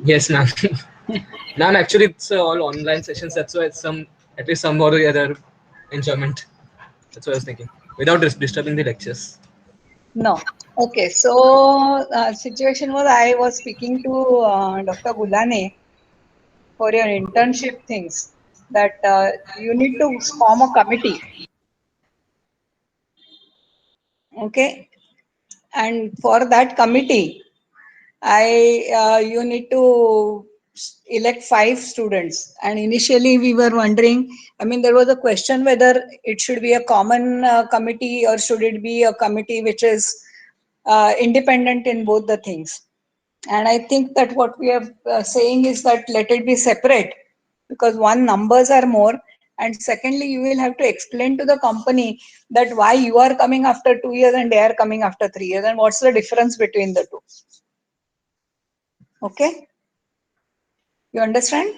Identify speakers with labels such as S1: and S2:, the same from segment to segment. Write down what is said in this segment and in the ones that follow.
S1: Yes, ma'am. Ma'am, actually, it's all online sessions. That's why it's some, at least some or the other enjoyment. That's what I was thinking. Without disturbing the lectures.
S2: No. Okay, so situation was I was speaking to Dr. Gulane for your internship things that you need to form a committee. Okay, and for that committee, you need to elect 5 students. And initially we were wondering, I mean, there was a question whether it should be a common committee or should it be a committee which is independent in both the things. And I think that what we are saying is that let it be separate, because one, numbers are more, and secondly you will have to explain to the company that why you are coming after 2 years and they are coming after 3 years, and what's the difference between the two. Okay, you understand?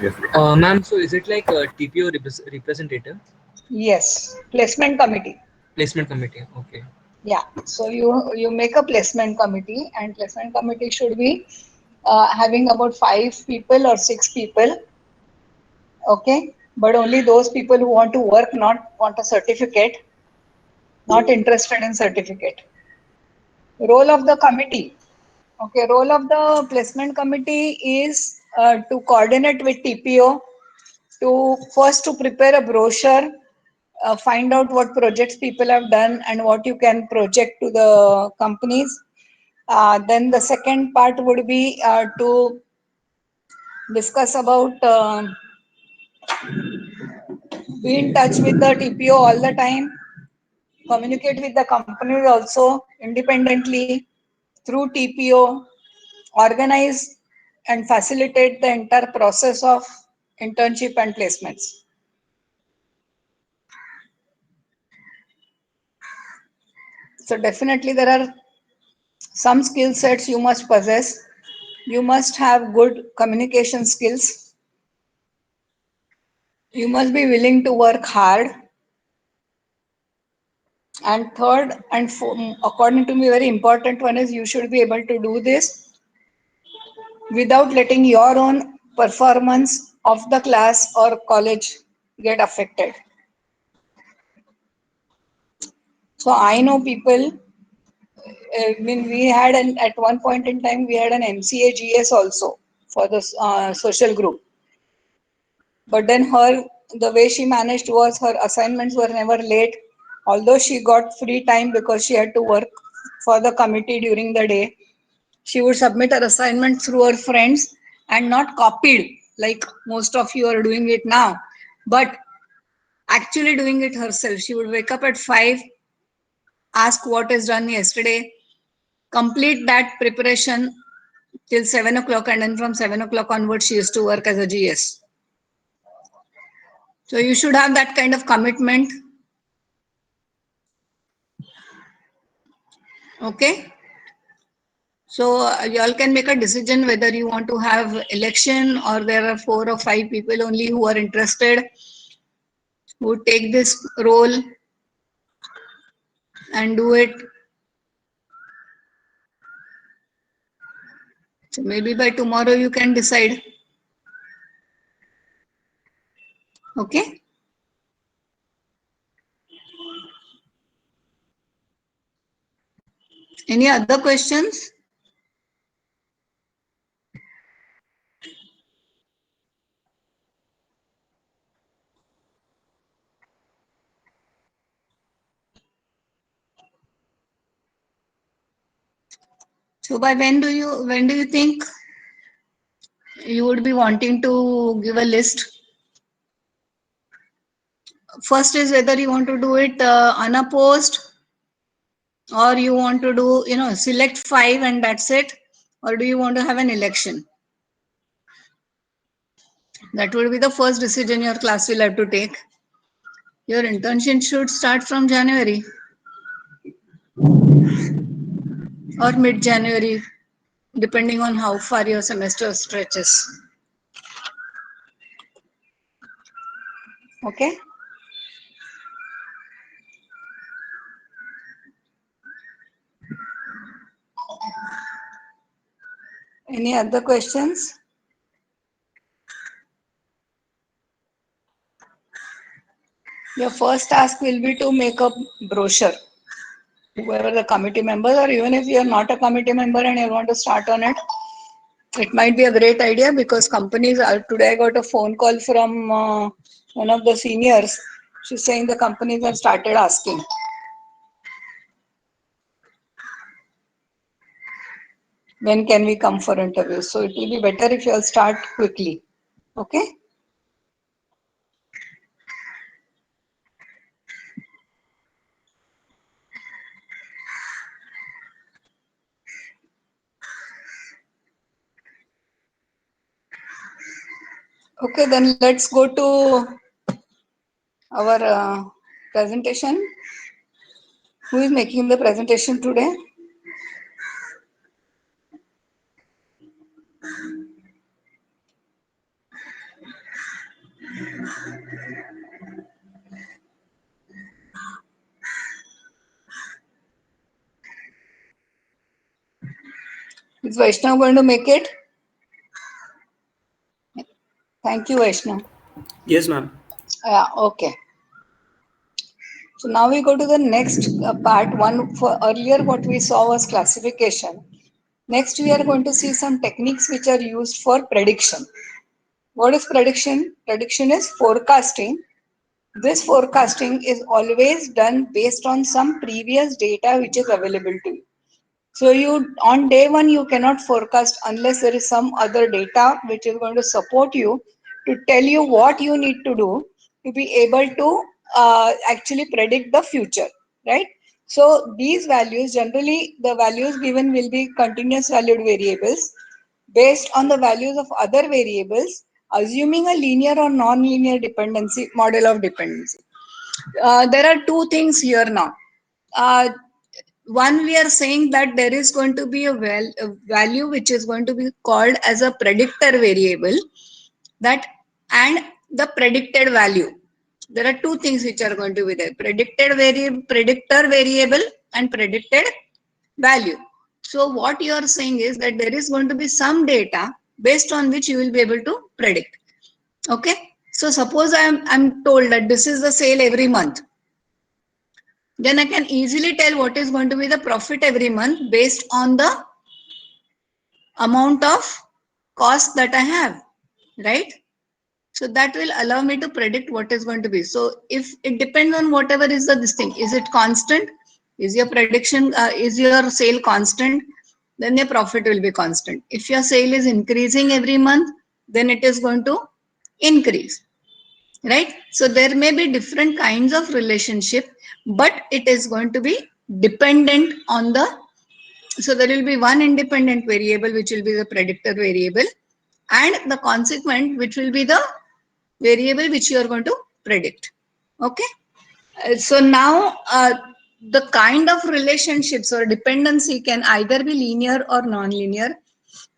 S3: Yes.
S1: Ma'am, so is it like a TPO representative?
S2: Yes, placement committee.
S1: Placement committee. Okay.
S2: Yeah, so you make a placement committee, and placement committee should be having about 5 people or 6 people. Okay, but only those people who want to work, not want a certificate, not interested in certificate. Role of the committee. Okay, role of the placement committee is to coordinate with TPO, to first to prepare a brochure, find out what projects people have done and what you can project to the companies. Then the second part would be to discuss about, be in touch with the TPO all the time, communicate with the companies also independently through TPO, organize and facilitate the entire process of internship and placements. So definitely there are some skill sets you must possess. You must have good communication skills. You must be willing to work hard. And third, and according to me, very important one is you should be able to do this without letting your own performance of the class or college get affected. So I know people. I mean, we had at one point in time we had an MCA GS also for the social group. But then the way she managed was her assignments were never late, although she got free time because she had to work for the committee during the day. She would submit her assignments through her friends and not copied like most of you are doing it now, but actually doing it herself. She would wake up at 5, ask what is done yesterday, complete that preparation till 7 o'clock, and then from 7 o'clock onwards she used to work as a GS. So you should have that kind of commitment. Okay. So you all can make a decision whether you want to have election or there are 4 or 5 people only who are interested, who take this role and do it. So maybe by tomorrow you can decide. Okay. Any other questions? So by when do you think you would be wanting to give a list? First is whether you want to do it unopposed, or you want to do, select 5 and that's it, or do you want to have an election? That would be the first decision your class will have to take. Your internship should start from January or mid January, depending on how far your semester stretches. Okay. Any other questions? Your first task will be to make a brochure. Whoever the committee members, or even if you are not a committee member and you want to start on it, it might be a great idea because companies are today. I got a phone call from one of the seniors. She's saying the companies have started asking. When can we come for interview? So it will be better if you all start quickly. Okay. Okay, then let's go to our presentation. Who is making the presentation today? Is Vaishnav going to make it? Thank you, Vaishnav.
S3: Yes, ma'am.
S2: Yeah, okay. So now we go to the next part. One for earlier, what we saw was classification. Next, we are going to see some techniques which are used for prediction. What is prediction? Prediction is forecasting. This forecasting is always done based on some previous data which is available to you. So you on day one you cannot forecast unless there is some other data which is going to support you to tell you what you need to do to be able to actually predict the future, right? So these values, generally the values given will be continuous valued variables based on the values of other variables, assuming a linear or non-linear dependency model of dependency. There are two things here now. Uh, One, we are saying that there is going to be a value which is going to be called as a predictor variable, that and the predicted value. There are two things which are going to be there: predictor variable and predicted value. So what you are saying is that there is going to be some data based on which you will be able to predict. Okay. So suppose I'm told that this is the sale every month, then I can easily tell what is going to be the profit every month based on the amount of cost that I have, right? So that will allow me to predict what is going to be. So if it depends on whatever is the this thing, is it constant? Is your prediction, is your sale constant? Then your profit will be constant. If your sale is increasing every month, then it is going to increase, right? So there may be different kinds of relationship, but it is going to be dependent on the, so there will be one independent variable which will be the predictor variable, and the consequent which will be the variable which you are going to predict. Okay. So now the kind of relationships or dependency can either be linear or non-linear.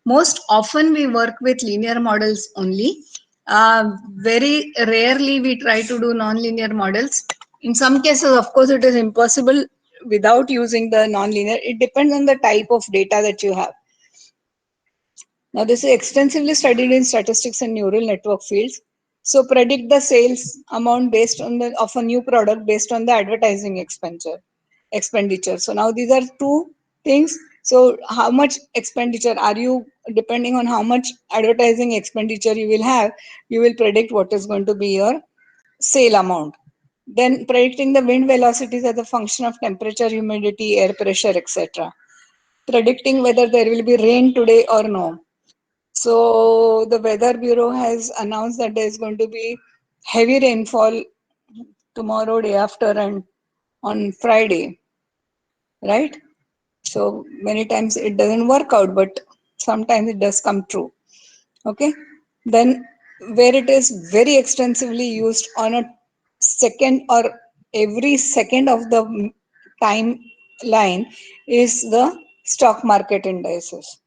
S2: Most often we work with linear models only. Very rarely we try to do non-linear models. In some cases, of course, it is impossible without using the non-linear. It depends on the type of data that you have. Now, this is extensively studied in statistics and neural network fields. So, predict the sales amount based on the of a new product based on the advertising expenditure. So now these are two things. So, how much expenditure are you, depending on how much advertising expenditure you will have, you will predict what is going to be your sale amount. Then predicting the wind velocities as a function of temperature, humidity, air pressure, etc. Predicting whether there will be rain today or no. So the Weather Bureau has announced that there is going to be heavy rainfall tomorrow, day after, and on Friday, right? So many times it doesn't work out, but sometimes it does come true. Okay. Then where it is very extensively used on a second or every second of the timeline is the stock market indices,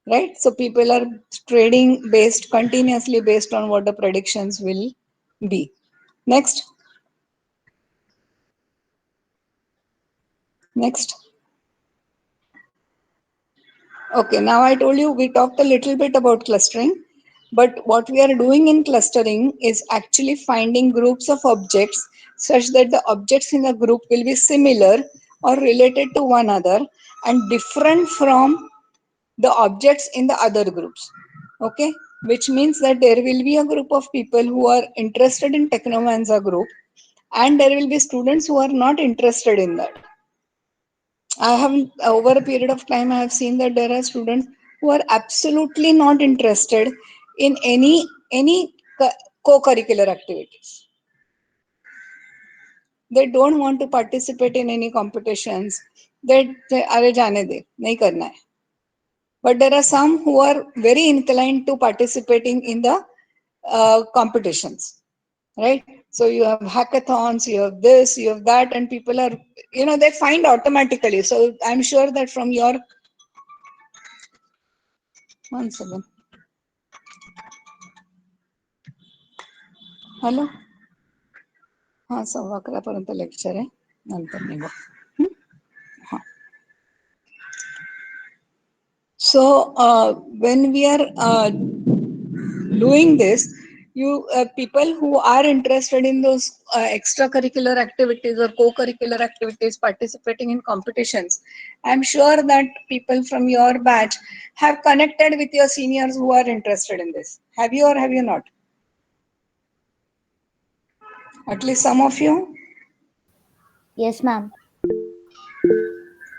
S2: right? So people are trading based continuously based on what the predictions will be. Next. Next. Okay, now I told you we talked a little bit about clustering, but what we are doing in clustering is actually finding groups of objects such that the objects in a group will be similar or related to one another and different from the objects in the other groups. Okay, which means that there will be a group of people who are interested in Technomanza group, and there will be students who are not interested in that. I have, over a period of time, I have seen that there are students who are absolutely not interested in any co-curricular activities. They don't want to participate in any competitions. They अरे जाने दे नहीं करना है. But there are some who are very inclined to participating in the competitions, right? So you have hackathons, you have this, you have that, and people are, they find automatically. So I'm sure that from your, one second. Hello, हां 11:15 पर्यंत lecture आहे, नंतर निघू. हां. So when we are doing this, you people who are interested in those extracurricular activities or co-curricular activities, participating in competitions, I'm sure that people from your batch have connected with your seniors who are interested in this. Have you or have you not? At least some of you?
S3: Yes, ma'am.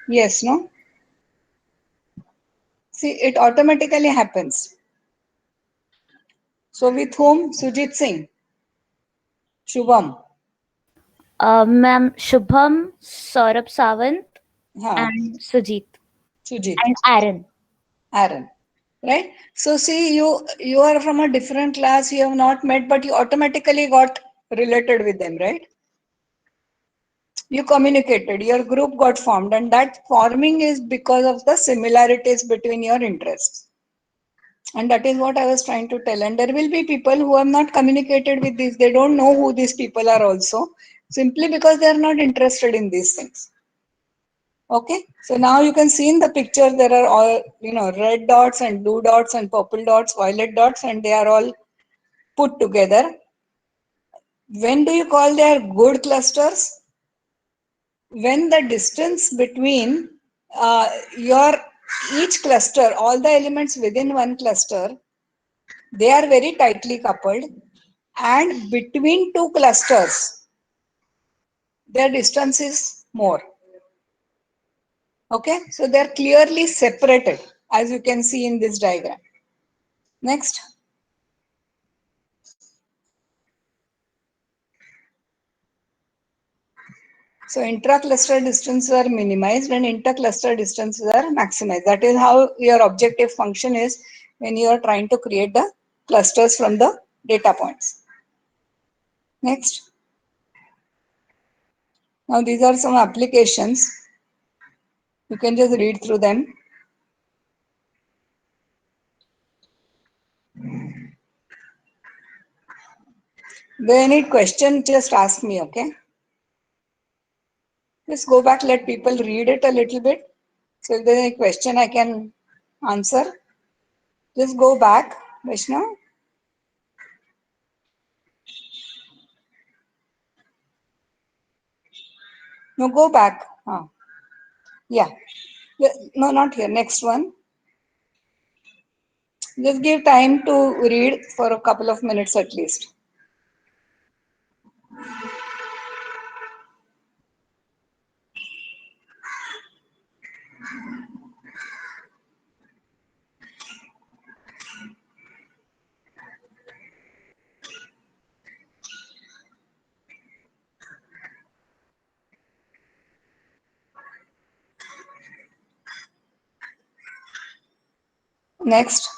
S2: Yes, no? See, it automatically happens. So with whom? Sujit Singh, Shubham.
S3: Ma'am, Shubham, Saurabh Sawant,
S2: Huh.
S3: and Sujit,
S2: Sujit,
S3: and Aaron.
S2: Aaron. Right? So see, you are from a different class, you have not met, but you automatically got related with them, right? You communicated, your group got formed, and that forming is because of the similarities between your interests. And that is what I was trying to tell. And there will be people who have not communicated with this, they don't know who these people are also, simply because they are not interested in these things. Okay, so now you can see in the picture there are all, red dots and blue dots and purple dots, violet dots, and they are all put together. When do you call they are good clusters? When the distance between your each cluster, all the elements within one cluster, they are very tightly coupled, and between two clusters, their distance is more. Okay, so they are clearly separated, as you can see in this diagram. Next. So intra-cluster distances are minimized and inter-cluster distances are maximized. That is how your objective function is when you are trying to create the clusters from the data points. Next. Now these are some applications. You can just read through them. When any question, just ask me, okay? Just go back, let people read it a little bit. So if there's any question I can answer, just go back, Vishnu. No, go back. Yeah. No, not here. Next one. Just give time to read for a couple of minutes at least. Next.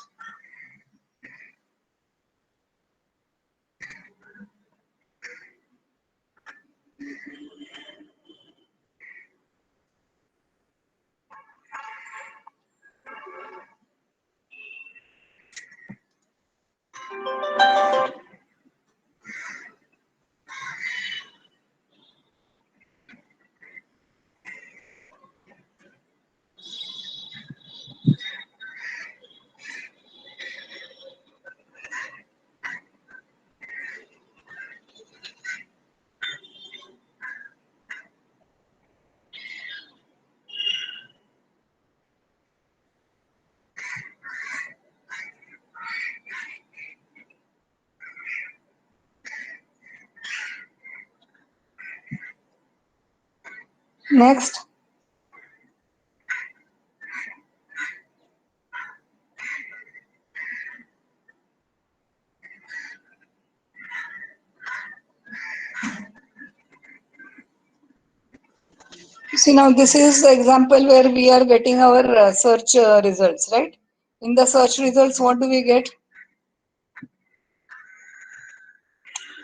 S2: Next. See, now this is the example where we are getting our search results, right? In the search results, what do we get?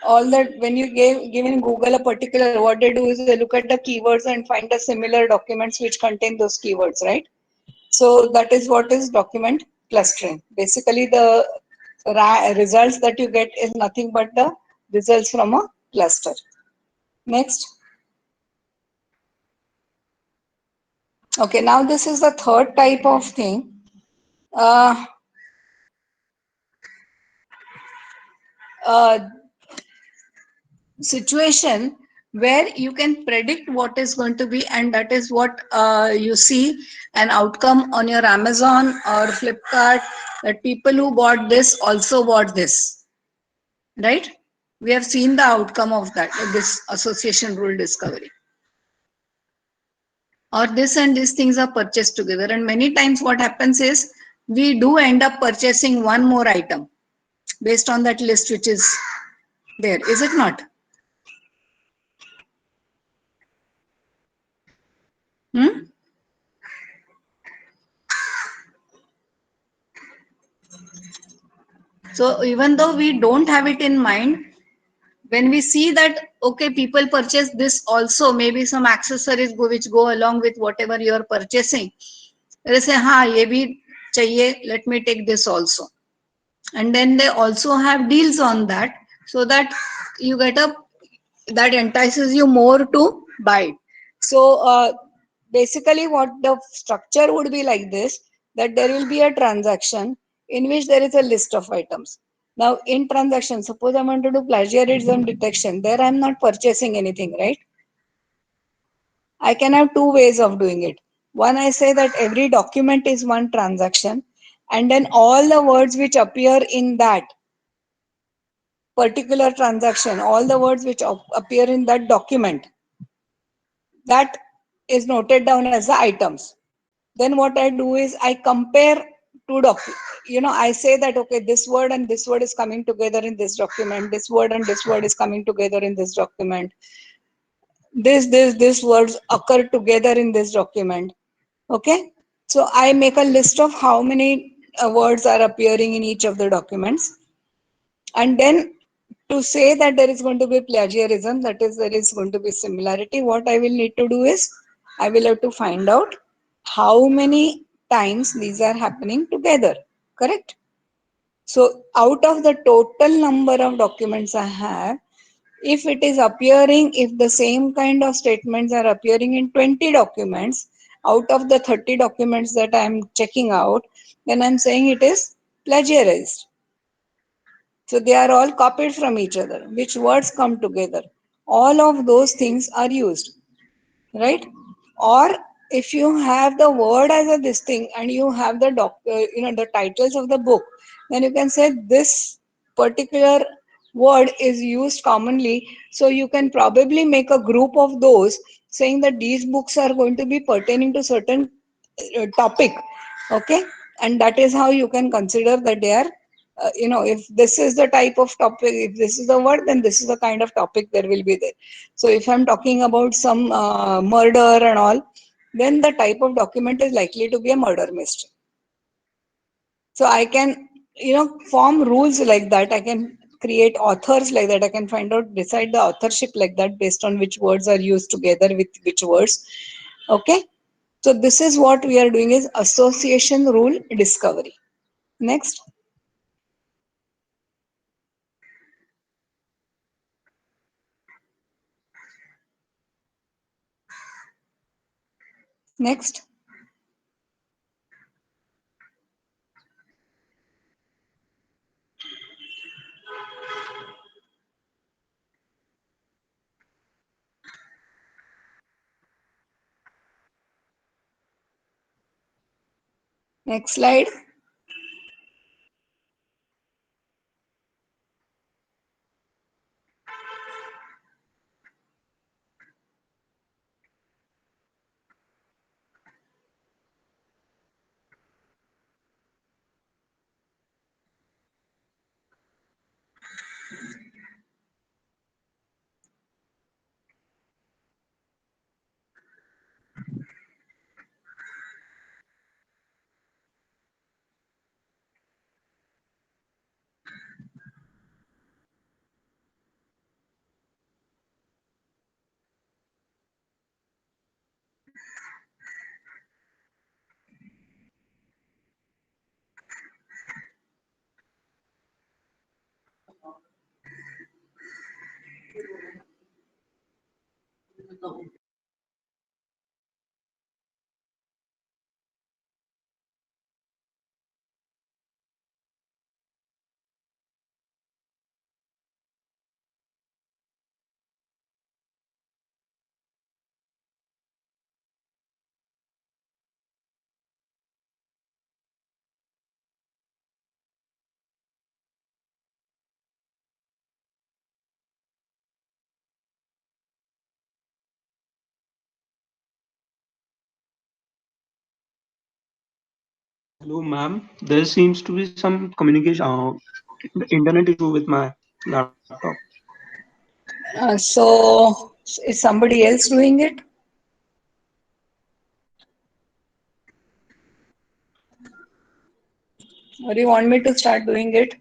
S2: All that when you give in Google a particular, what they do is they look at the keywords and find the similar documents which contain those keywords, right? So that is what is document clustering. Basically, the results that you get is nothing but the results from a cluster. Next. Okay, now this is the third type of thing. Uh, uh, Situation where you can predict what is going to be, and that is what you see an outcome on your Amazon or Flipkart, that people who bought this also bought this, right? We have seen the outcome of that, this association rule discovery, or this and these things are purchased together, and many times what happens is we do end up purchasing one more item based on that list which is there, is it not? Hmm? So even though we don't have it in mind, when we see that, okay, people purchase this also, maybe some accessories which go along with whatever you are purchasing, they say, ha, ye bhi chahiye, let me take this also. And then they also have deals on that, so that you get a, that entices you more to buy. So basically what the structure would be like this, that there will be a transaction in which there is a list of items. Now in transaction, suppose I want to do plagiarism detection, there I am not purchasing anything, right? I can have two ways of doing it. One, I say that every document is one transaction, and then all the words which appear in that particular transaction, all the words which appear in that document, that is noted down as the items. Then what I do is I compare two documents. I say that, okay, this word and this word is coming together in this document, this word and this word is coming together in this document, this words occur together in this document. Okay, so I make a list of how many words are appearing in each of the documents, and then to say that there is going to be plagiarism, that is, there is going to be similarity, what I will need to do is I will have to find out how many times these are happening together, correct? So out of the total number of documents I have, if it is appearing, if the same kind of statements are appearing in 20 documents out of the 30 documents that I am checking out, then I'm saying it is plagiarized. So they are all copied from each other. Which words come together? All of those things are used, right? Or if you have the word as a this thing and you have the the titles of the book, then you can say this particular word is used commonly. So you can probably make a group of those, saying that these books are going to be pertaining to certain topic, okay, and that is how you can consider that they are if this is the type of topic, if this is the word, then this is the kind of topic there will be there. So if I'm talking about some murder and all, then the type of document is likely to be a murder mystery. So I can form rules like that, I can create authors like that, I can decide the authorship like that based on which words are used together with which words. Okay, so this is what we are doing, is association rule discovery. Next. Next. Next slide.
S4: Hello, ma'am. There seems to be some communication, internet issue with my laptop.
S2: So is somebody else doing it? Or you want me to start doing it?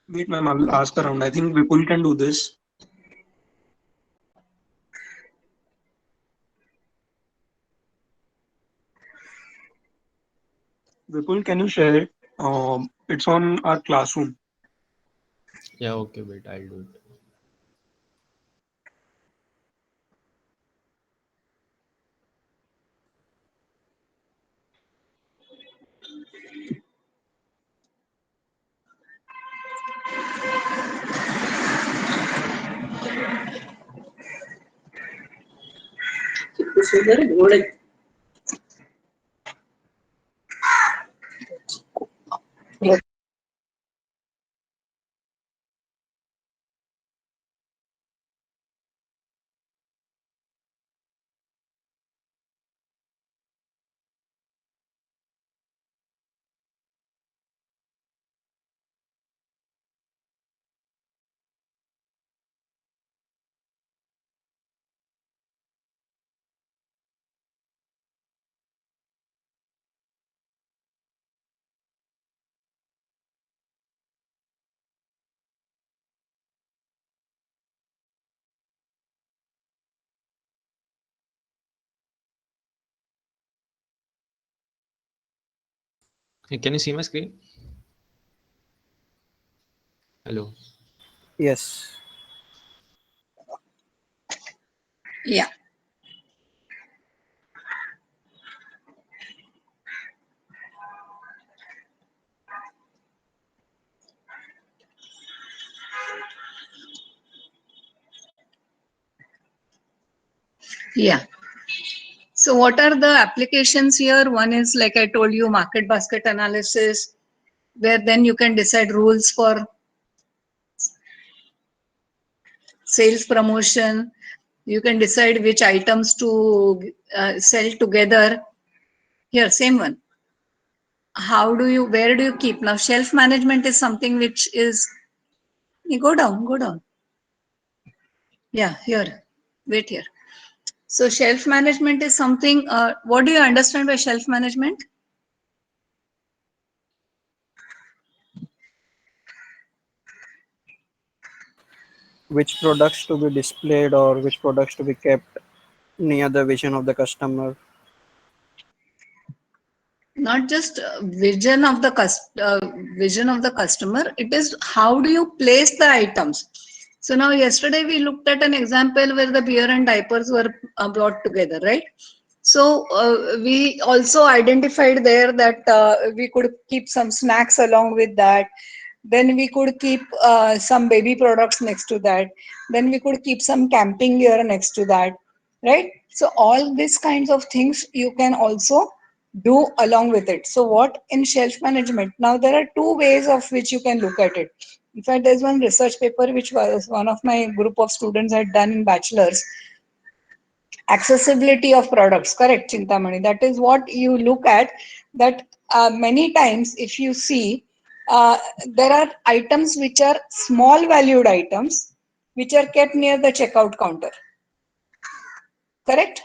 S4: Wait, ma'am, I will ask around. I think Vipul can do this. Vipul, can you share it? It's on our classroom.
S5: Yeah, okay, wait, I'll do it. Hey, can you see my screen? Hello.
S6: Yes.
S2: Yeah. Yeah. So what are the applications here? One is, like I told you, market basket analysis, where then you can decide rules for sales promotion. You can decide which items to sell together. Here, same one. How do you, where do you keep? Now, shelf management is something which is, you go down, go down. Yeah, here, wait here. So shelf management is something, what do you understand by shelf management?
S6: Which products to be displayed or which products to be kept near the vision of the customer.
S2: Not just vision of the customer, it is how do you place the items. So now yesterday we looked at an example where the beer and diapers were brought together, right? So we also identified there that we could keep some snacks along with that. Then we could keep some baby products next to that. Then we could keep some camping gear next to that, right? So all these kinds of things you can also do along with it. So what in shelf management? Now there are two ways of which you can look at it. In fact, there's one research paper which was one of my group of students had done in bachelor's. Accessibility of products, correct, Chintamani? That is what you look at. That many times, if you see, there are items which are small valued items which are kept near the checkout counter. Correct?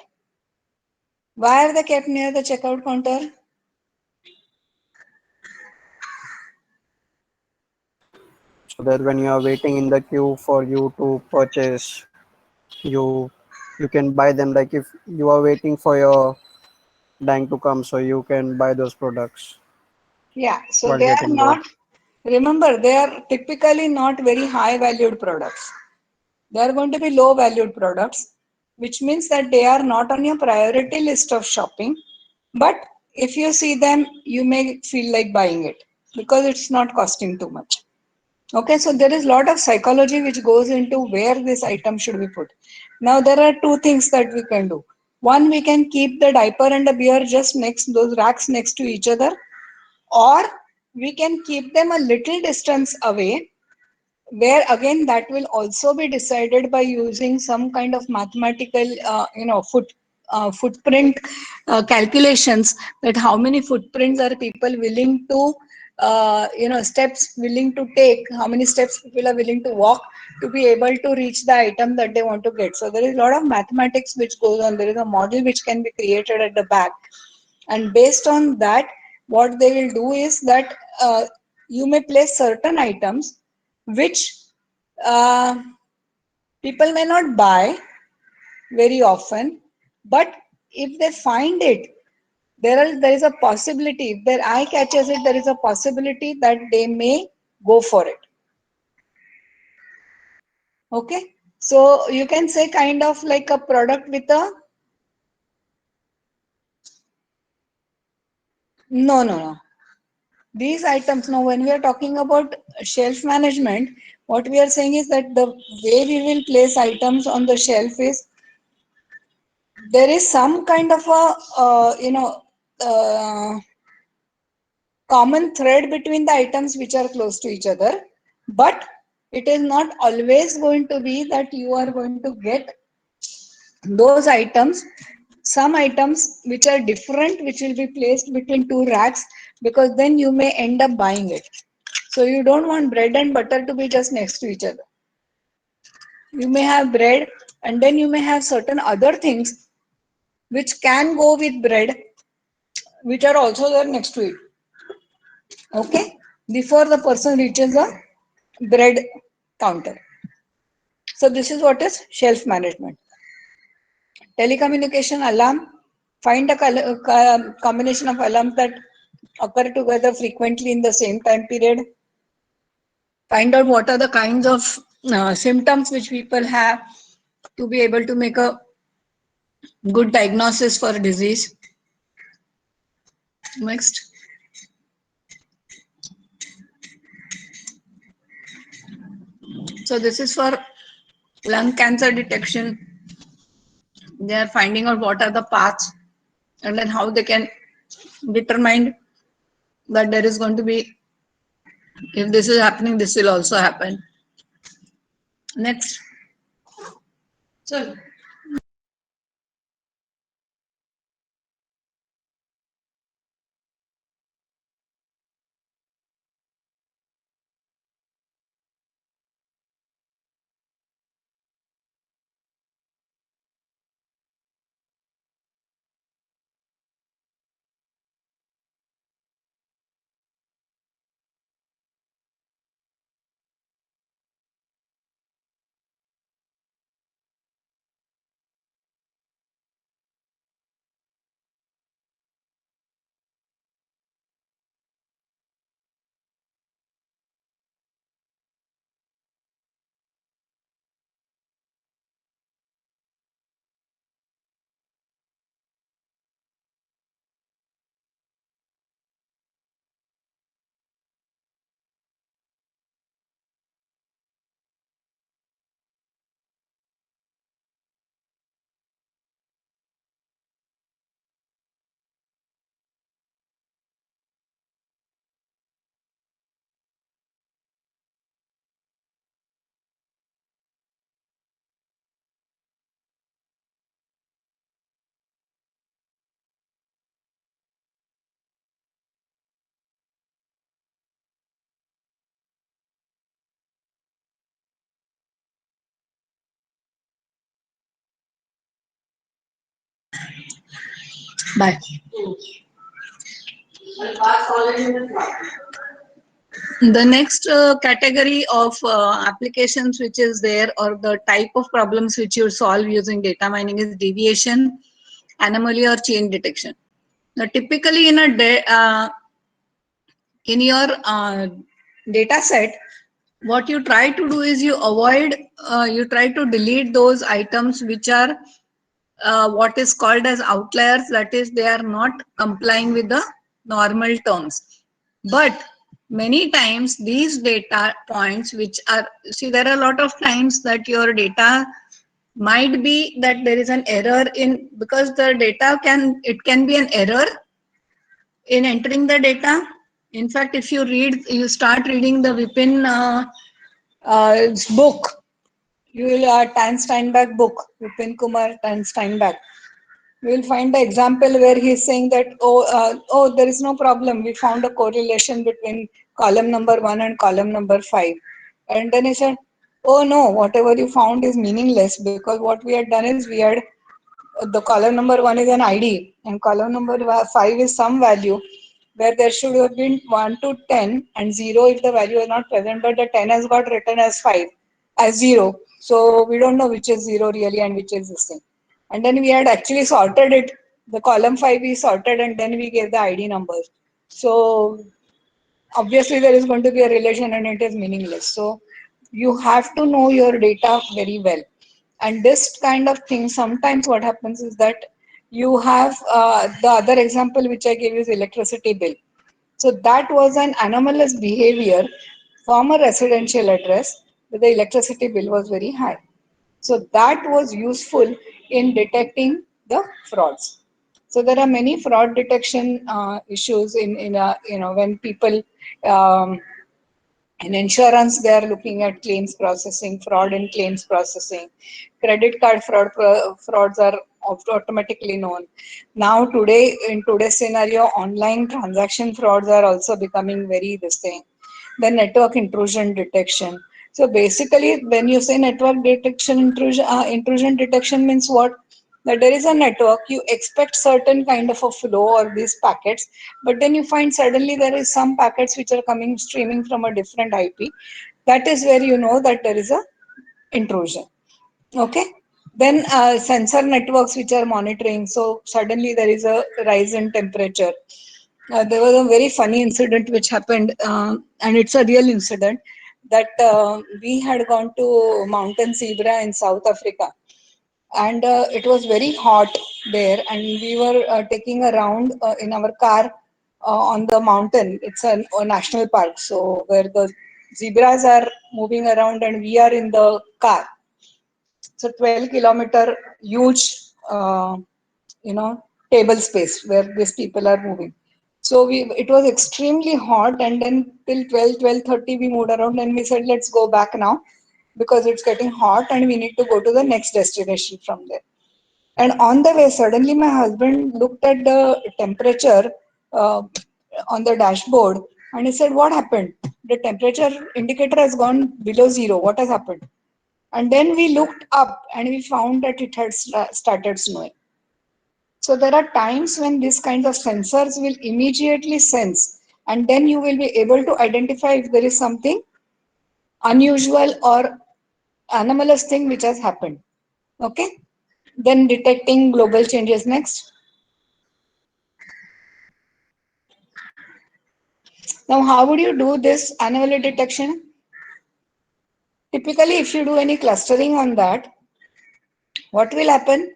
S2: Why are they kept near the checkout counter?
S6: So that when you are waiting in the queue for you to purchase, you you can buy them. Like if you are waiting for your bank to come, so you can buy those products
S2: Yeah, so
S6: while
S2: they are
S6: getting there.
S2: not, remember, they are typically not very high valued products. They are going to be low valued products, which means that they are not on your priority list of shopping. But if you see them, you may feel like buying it because it's not costing too much. Okay, so there is a lot of psychology which goes into where this item should be put. Now, there are two things that we can do. One, we can keep the diaper and the beer just next, those racks next to each other, or we can keep them a little distance away where again that will also be decided by using some kind of mathematical footprint calculations, that how many footprints are people willing to steps willing to take, how many steps people are willing to walk to be able to reach the item that they want to get. So there is a lot of mathematics which goes on. There is a model which can be created at the back, and based on that, what they will do is that you may place certain items which uh, people may not buy very often, but if they find it, there is a possibility, if their eye catches it, there is a possibility that they may go for it. Okay, so you can say kind of like a product with a no. These items, now when we are talking about shelf management, what we are saying is that the way we will place items on the shelf is, there is some kind of a uh, common thread between the items which are close to each other, but it is not always going to be that you are going to get those items. Some items which are different, which will be placed between two racks, because then you may end up buying it. So you don't want bread and butter to be just next to each other. You may have bread, and then you may have certain other things which can go with bread, which are also there next to it. Okay, before the person reaches the bread counter. So this is what is shelf management. Telecommunication alarm. Find a combination of alarms that occur together frequently in the same time period. Find out what are the kinds of symptoms which people have to be able to make a good diagnosis for a disease. Next. So this is for lung cancer detection. They are finding out what are the paths, and then how they can determine that there is going to be, if this is happening, this will also happen. Next. So bye. The next category of applications which is there, or the type of problems which you solve using data mining, is deviation, anomaly, or change detection. Now, typically in your data set, what you try to do is you try to delete those items which are what is called as outliers, that is, they are not complying with the normal terms. But many times these data points which are, see, there are a lot of times that your data might be that there is an error in, because the data can be an error in entering the data. In fact, if you start reading the Vipin book. You will Tan Steinbeck book, Vipin Kumar Tan Steinbeck. You will find the example where he is saying that there is no problem. We found a correlation between column number 1 and column number 5. And then he said, oh no, whatever you found is meaningless, because what we had done is we had the column number 1 is an ID and column number 5 is some value where there should have been 1 to 10 and 0 if the value is not present, but the 10 has got written as 5 as 0. So we don't know which is 0 really and which is this thing. And then we had actually sorted it. The column 5 we sorted and then we gave the ID numbers. So obviously there is going to be a relation and it is meaningless. So you have to know your data very well. And this kind of thing, sometimes what happens is that you have the other example which I gave is electricity bill. So that was an anomalous behavior from a residential address where the electricity bill was very high. So that was useful in detecting the frauds. So there are many fraud detection issues when people in insurance, they are looking at claims processing, fraud in claims processing. Credit card frauds are automatically known. Now, in today's scenario, online transaction frauds are also becoming very this thing. The network intrusion detection. So basically, when you say network detection intrusion detection means what? That there is a network, you expect certain kind of a flow or these packets, but then you find suddenly there is some packets which are coming streaming from a different IP. That is where you know that there is a intrusion. Okay. Then sensor networks which are monitoring. So suddenly there is a rise in temperature. There was a very funny incident which happened, and it's a real incident that we had gone to Mountain Zebra in South Africa, and it was very hot there, and we were taking a round in our car on the mountain. It's a national park, so where the zebras are moving around and we are in the car. So 12-kilometer huge you know table space where these people are moving. So it was extremely hot, and then till 12:30 we moved around and we said let's go back now because it's getting hot and we need to go to the next destination from there. And on the way, suddenly my husband looked at the temperature uh, on the dashboard and he said, what happened? The temperature indicator has gone below 0. What has happened? And then we looked up and we found that it had started snowing. So there are times when these kinds of sensors will immediately sense, and then you will be able to identify if there is something unusual or anomalous thing which has happened. Okay. Then detecting global changes next. Now, how would you do this anomaly detection? Typically, if you do any clustering on that, what will happen?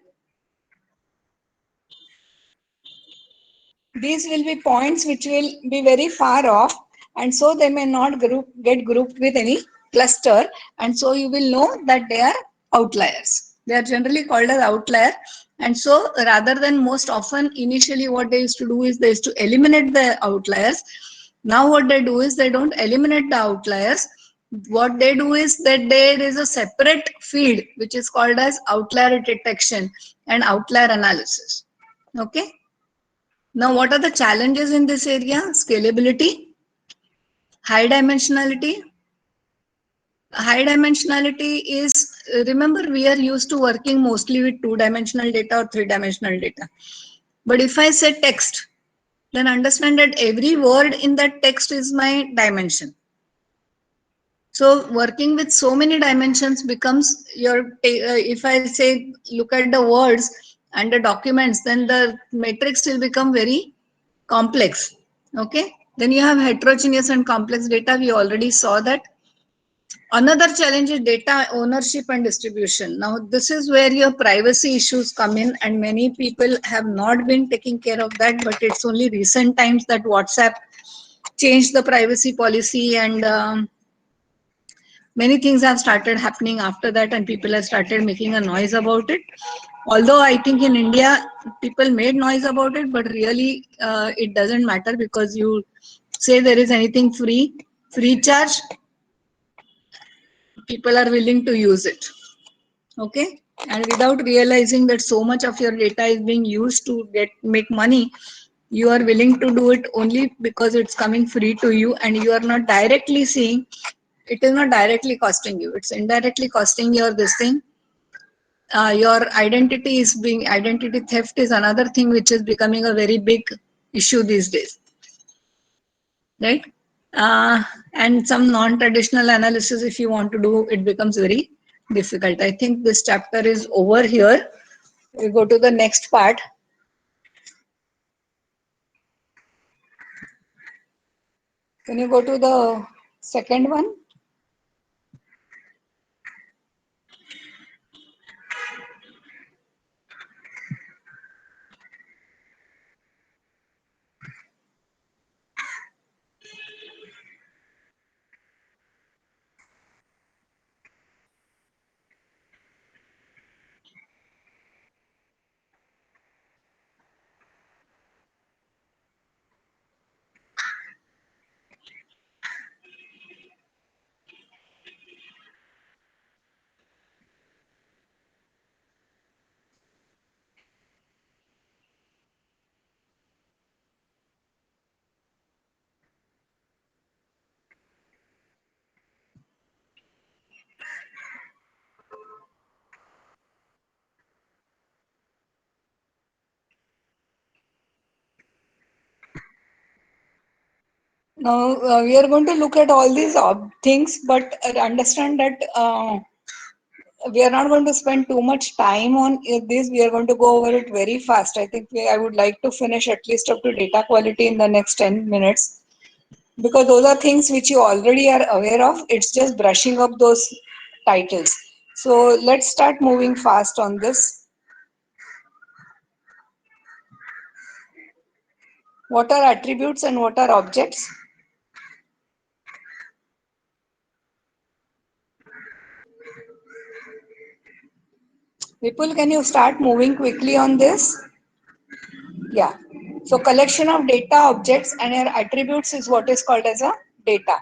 S2: These will be points which will be very far off, and so they may not get grouped with any cluster, and so you will know that they are outliers. They are generally called as outlier, and so rather than most often initially what they used to do is they used to eliminate the outliers. Now what they do is they don't eliminate the outliers. What they do is that there is a separate field which is called as outlier detection and outlier analysis. Okay. Now, what are the challenges in this area? Scalability, high dimensionality. High dimensionality is, remember, we are used to working mostly with 2-dimensional data or 3-dimensional data. But if I say text, then understand that every word in that text is my dimension. So working with so many dimensions becomes if I say look at the words and the documents, then the matrix will become very complex. Okay. Then you have heterogeneous and complex data. We already saw that. Another challenge is data ownership and distribution. Now, this is where your privacy issues come in, and many people have not been taking care of that, but it's only recent times that WhatsApp changed the privacy policy, and many things have started happening after that, and people have started making a noise about it. Although I think in India, people made noise about it, but really it doesn't matter because you say there is anything free charge. people are willing to use it. Okay, and without realizing that so much of your data is being used to make money, you are willing to do it only because it's coming free to you, and you are not directly seeing it is not directly costing you, it's indirectly costing your this thing. Your identity theft is another thing which is becoming a very big issue these days, right? And some non-traditional analysis, if you want to do, it becomes very difficult. I think this chapter is over here. We go to the next part. Can you go to the second one? Now we are going to look at all these things, but understand that we are not going to spend too much time on this. We are going to go over it very fast. I think I would like to finish at least up to data quality in the next 10 minutes, because those are things which you already are aware of. It's just brushing up those titles. So let's start moving fast on this. What are attributes and what are objects? Vipul, can you start moving quickly on this? Yeah. So collection of data objects and your attributes is what is called as a data.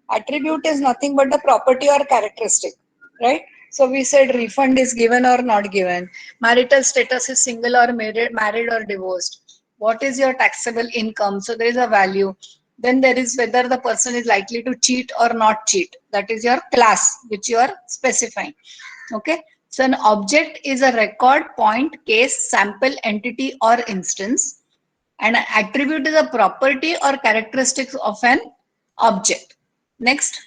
S2: Attribute is nothing but the property or characteristic, right? So we said refund is given or not given. Marital status is single or married or divorced. What is your taxable income? So there is a value. Then there is whether the person is likely to cheat or not cheat. That is your class which you are specifying. Okay. So an object is a record, point, case, sample, entity or instance. And an attribute is a property or characteristics of an object. Next.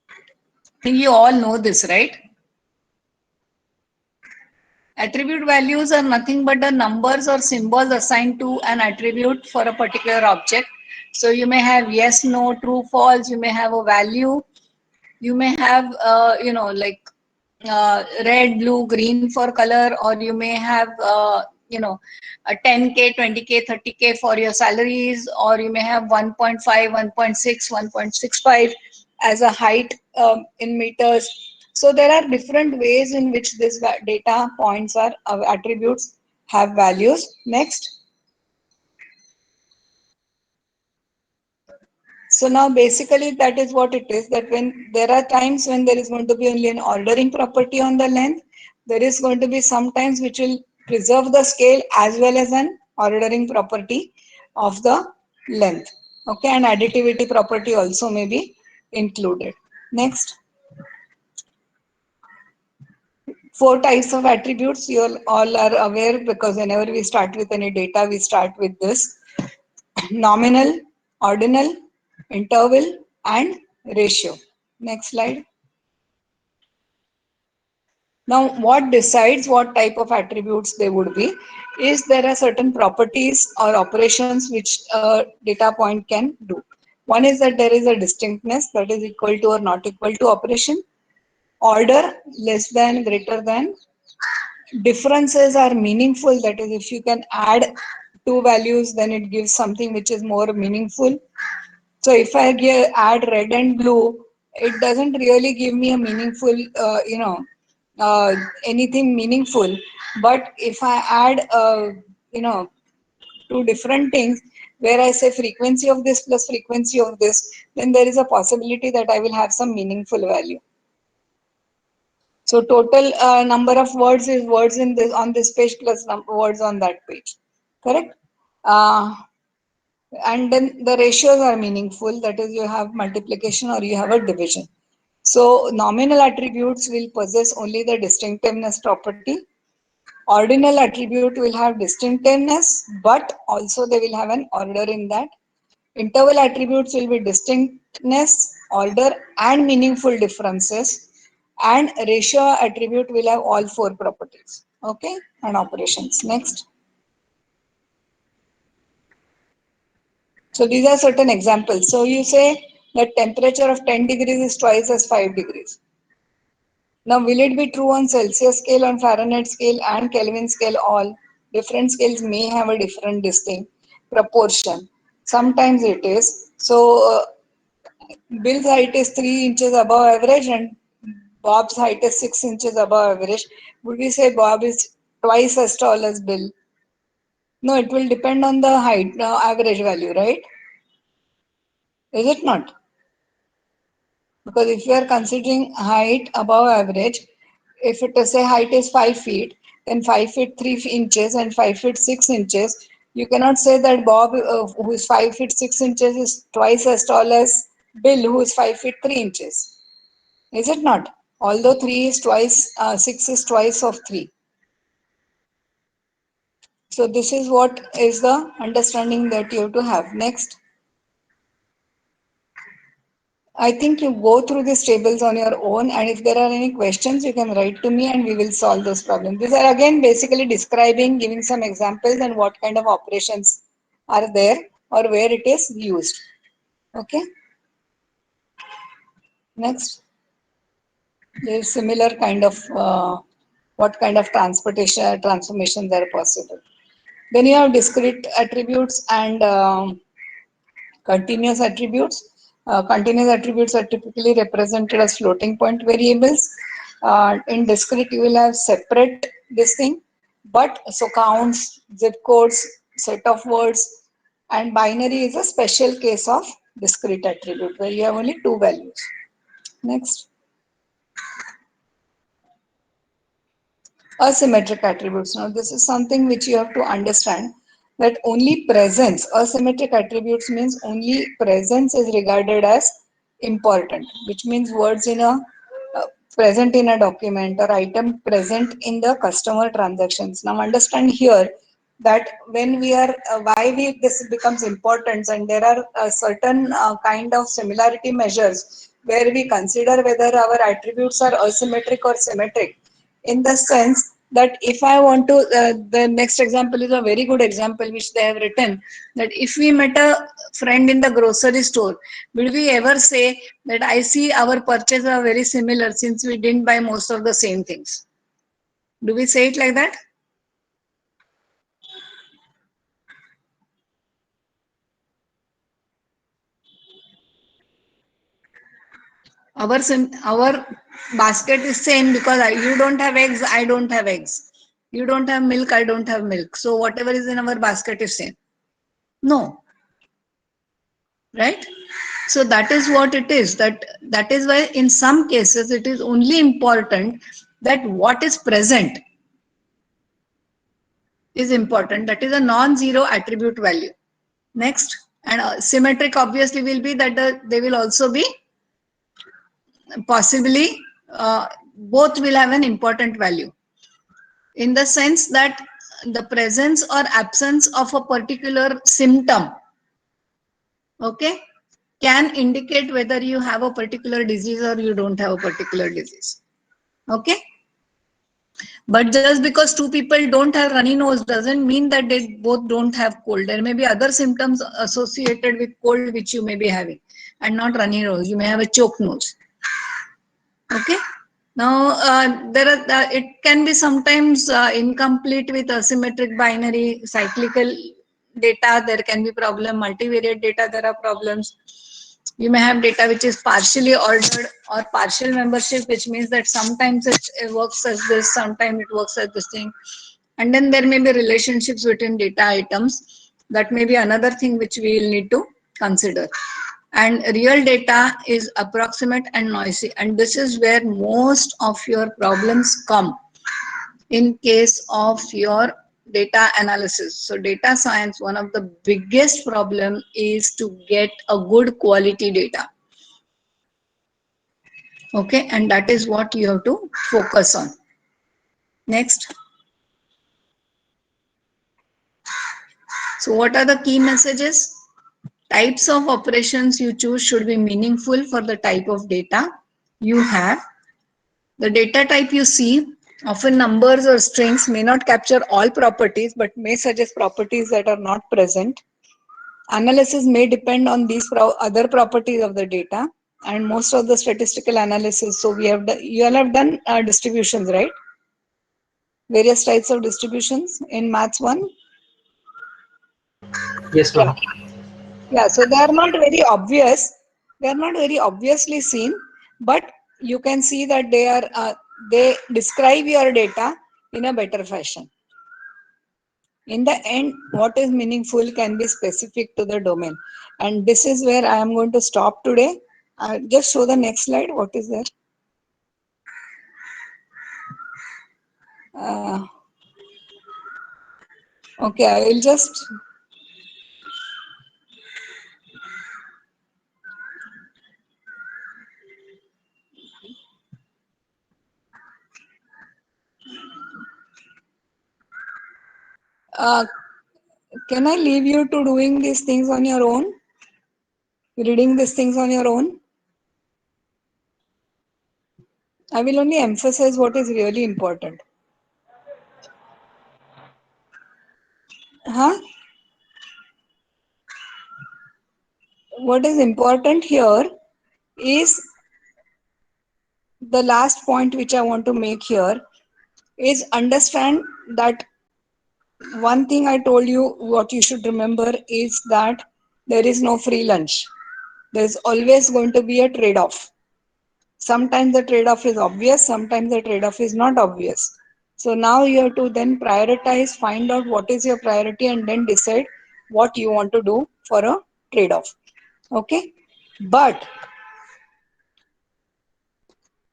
S2: I think you all know this, right? Attribute values are nothing but the numbers or symbols assigned to an attribute for a particular object. So you may have yes, no, true, false. You may have a value. You may have, like red, blue, green for color, or you may have, a 10K, 20K, 30K for your salaries, or you may have 1.5, 1.6, 1.65 as a height in meters. So there are different ways in which this data points are attributes have values. Next. So now basically that is what it is, that when there are times when there is going to be only an ordering property on the length, there is going to be some times which will preserve the scale as well as an ordering property of the length. Okay, and additivity property also may be included. Next. 4 types of attributes you all are aware, because whenever we start with any data, we start with this: nominal, ordinal, interval, and ratio. Next slide. Now, what decides what type of attributes they would be is there are certain properties or operations which a data point can do. One is that there is a distinctness, that is equal to or not equal to operation. Order, less than, greater than. Differences are meaningful, that is if you can add two values, then it gives something which is more meaningful. So if I add red and blue, it doesn't really give me a meaningful, anything meaningful. But if I add, two different things, where I say frequency of this plus frequency of this, then there is a possibility that I will have some meaningful value. So total number of words is words in this on this page plus words on that page. Correct? And then the ratios are meaningful. That is, you have multiplication or you have a division. So nominal attributes will possess only the distinctiveness property. Ordinal attribute will have distinctiveness, but also they will have an order in that. Interval attributes will be distinctness, order, and meaningful differences. And ratio attribute will have all four properties. Okay, and operations. Next. So these are certain examples. So you say that temperature of 10 degrees is twice as 5 degrees. Now, will it be true on Celsius scale, on Fahrenheit scale, and Kelvin scale? All different scales may have a different distinct proportion. Sometimes it is. So, Bill's height is 3 inches above average, and Bob's height is 6 inches above average. Would we say Bob is twice as tall as Bill? No, it will depend on the height, average value, right? Is it not? Because if you are considering height above average, if it is say height is 5 feet, then 5 feet 3 inches and 5 feet 6 inches, you cannot say that Bob, who is 5 feet 6 inches, is twice as tall as Bill, who is 5 feet 3 inches. Is it not? Although 3 is twice, 6 is twice of 3. So this is what is the understanding that you have to have. Next. I think you go through these tables on your own, and if there are any questions, you can write to me and we will solve those problems. These are again basically describing, giving some examples and what kind of operations are there or where it is used. Okay. Next. There is similar kind of what kind of transformations are possible. Then you have discrete attributes and continuous attributes. Continuous attributes are typically represented as floating point variables. In discrete, you will have separate this thing, but so counts, zip codes, set of words, and binary is a special case of discrete attribute where you have only two values. Next. Asymmetric attributes. Now, this is something which you have to understand that only presence, asymmetric attributes means only presence is regarded as important, which means words in a present in a document or item present in the customer transactions. Now, understand here that when we are why we this becomes important, and there are certain kind of similarity measures where we consider whether our attributes are asymmetric or symmetric, in the sense that if I want to, the next example is a very good example which they have written, that if we met a friend in the grocery store, will we ever say that I see our purchases are very similar since we didn't buy most of the same things? Do we say it like that? Our basket is same because you don't have eggs, I don't have eggs. You don't have milk, I don't have milk. So whatever is in our basket is same. No. Right? So that is what it is. That is why in some cases it is only important that what is present is important. That is a non-zero attribute value. Next. And symmetric obviously will be that they will also be possibly both will have an important value, in the sense that the presence or absence of a particular symptom, okay, can indicate whether you have a particular disease or you don't have a particular disease. Okay. But just because two people don't have runny nose doesn't mean that they both don't have cold. There may be other symptoms associated with cold which you may be having, and not runny nose. You may have a choke nose. Okay. Now, it can be sometimes incomplete with asymmetric binary, cyclical data, there can be problem, multivariate data, there are problems. You may have data which is partially ordered or partial membership, which means that sometimes it works as this, sometimes it works as this thing. And then there may be relationships between data items. That may be another thing which we will need to consider. and real data is approximate and noisy, and this is where most of your problems come in case of your data analysis. So data science, one of the biggest problem is to get a good quality data. Okay, and that is what you have to focus on. Next. So what are the key messages? Types of operations you choose should be meaningful for the type of data you have. The data type you see, often numbers or strings, may not capture all properties but may suggest properties that are not present. Analysis may depend on these other properties of the data, and most of the statistical analysis. So we have you all have done distributions, right? Various types of distributions in Maths 1.
S1: Yes,
S2: Yeah.
S1: ma'am.
S2: Yeah, so they are not very obvious. They are not very obviously seen, but you can see that they describe your data in a better fashion. In the end, what is meaningful can be specific to the domain, and this is where I am going to stop today. Just show the next slide. What is there? Uh, okay, I will just. Uh, can I leave you to doing these things on your own? Reading these things on your own? I will only emphasize what is really important. Huh? What is important here is the last point which I want to make here is understand that one thing I told you, what you should remember is that there is no free lunch. There is always going to be a trade-off. Sometimes the trade-off is obvious, sometimes the trade-off is not obvious. So now you have to then prioritize, find out what is your priority, and then decide what you want to do for a trade-off. Okay? But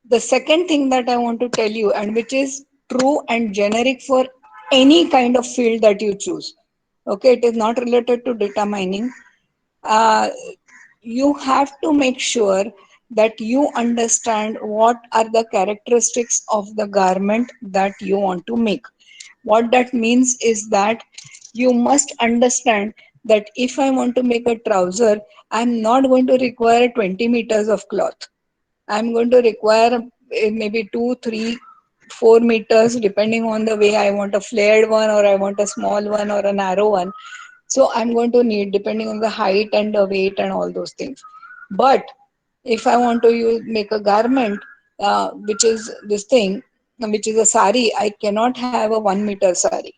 S2: the second thing that I want to tell you, and which is true and generic for any kind of field that you choose, okay, it is not related to data mining. Uh, you have to make sure that you understand what are the characteristics of the garment that you want to make. What that means is that you must understand that if I want to make a trouser, I'm not going to require 20 meters of cloth. I'm going to require maybe 2, 3, 4 meters depending on the way I want a flared one or I want a small one or a narrow one. So I'm going to need depending on the height and the weight and all those things. But if I want to make a garment, which is this thing, which is a sari, I cannot have a 1 meter sari.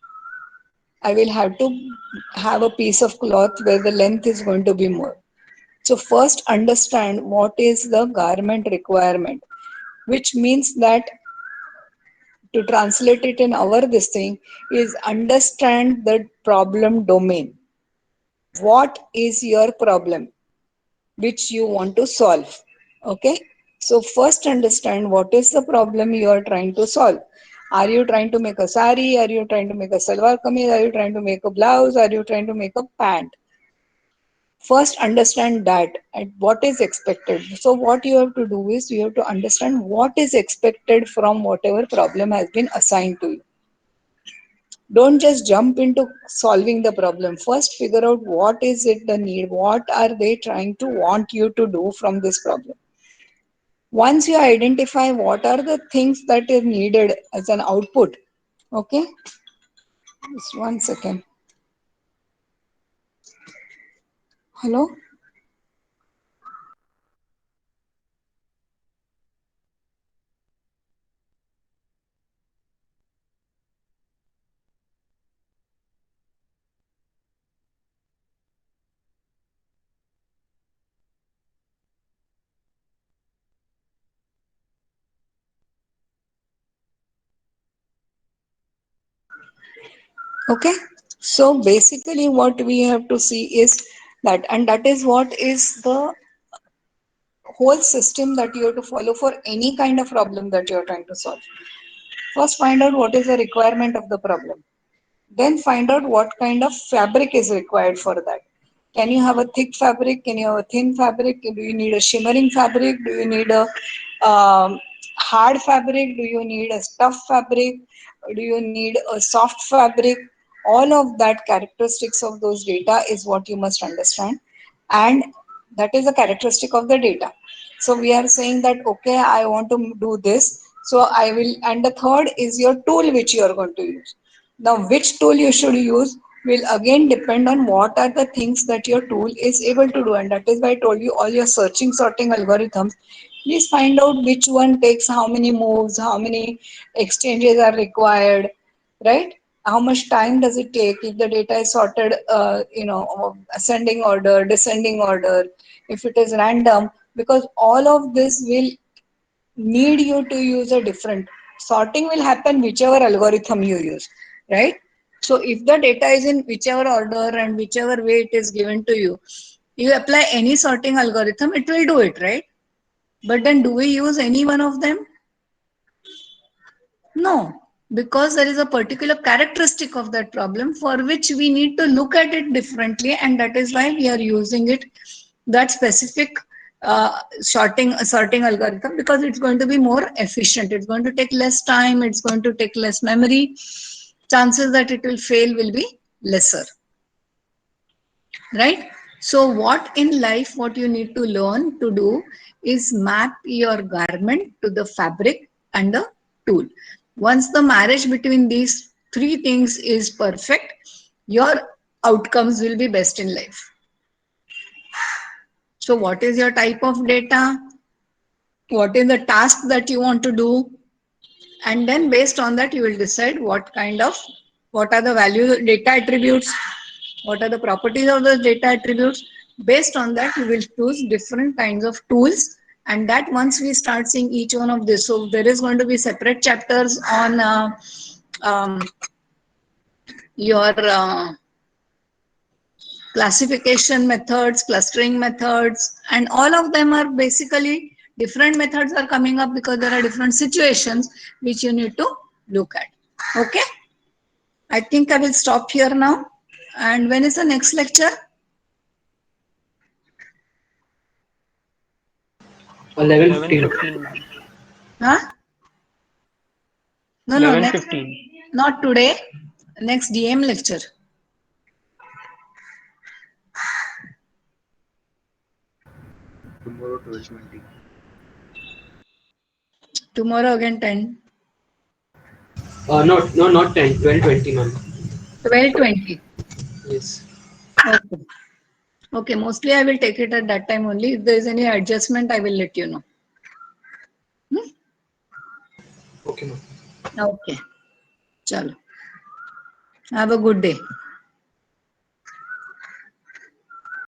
S2: I will have to have a piece of cloth where the length is going to be more. So first understand what is the garment requirement, which means that to translate it in our this thing is understand the problem domain. What is your problem which you want to solve? Okay. So first understand what is the problem you are trying to solve. Are you trying to make a sari? Are you trying to make a salwar kameez? Are you trying to make a blouse? Are you trying to make a pant? First understand that and what is expected. So what you have to do is you have to understand what is expected from whatever problem has been assigned to you. Don't just jump into solving the problem. First figure out what is it the need, what are they trying to want you to do from this problem. Once you identify what are the things that is needed as an output, okay, just 1 second. Hello. Okay, so basically what we have to see is that, and that is what is the whole system that you have to follow for any kind of problem that you're trying to solve. First, find out what is the requirement of the problem. Then find out what kind of fabric is required for that. Can you have a thick fabric? Can you have a thin fabric? Do you need a shimmering fabric? Do you need a hard fabric? Do you need a stuff fabric? Do you need a soft fabric? All of that characteristics of those data is what you must understand. And that is a characteristic of the data. So we are saying that, okay, I want to do this. So I will, and the third is your tool which you are going to use. Now, which tool you should use will again depend on what are the things that your tool is able to do. And that is why I told you all your searching, sorting algorithms. Please find out which one takes how many moves, how many exchanges are required, right? How much time does it take if the data is sorted, ascending order, descending order, if it is random, because all of this will need you to use a different sorting will happen whichever algorithm you use, right? So if the data is in whichever order and whichever way it is given to you, you apply any sorting algorithm, it will do it, right? But then do we use any one of them? No, because there is a particular characteristic of that problem for which we need to look at it differently, and that is why we are using it, that specific sorting algorithm, because it's going to be more efficient. It's going to take less time. It's going to take less memory. Chances that it will fail will be lesser, right? So what in life, what you need to learn to do is map your garment to the fabric and the tool. Once the marriage between these three things is perfect, your outcomes will be best in life. So what is your type of data? What is the task that you want to do? And then based on that, you will decide what are the value data attributes, what are the properties of those data attributes. Based on that, you will choose different kinds of tools. And that once we start seeing each one of this, so there is going to be separate chapters on your classification methods, clustering methods, and all of them are basically different methods are coming up because there are different situations which you need to look at. Okay, I think I will stop here now. And when is the next lecture?
S1: 11:15.
S6: 11:15, ma'am.
S2: Huh? No,
S4: 11:15.
S2: not today. Next DM lecture.
S5: Tomorrow 12:20.
S2: Tomorrow again 10.
S1: No, not 10, 12:20, ma'am.
S2: 12:20.
S1: Yes.
S2: Okay. Okay, mostly I will take it at that time only. If there is any adjustment, I will let you know.
S1: Okay, ma'am.
S2: Okay. Chalo. Have a good day.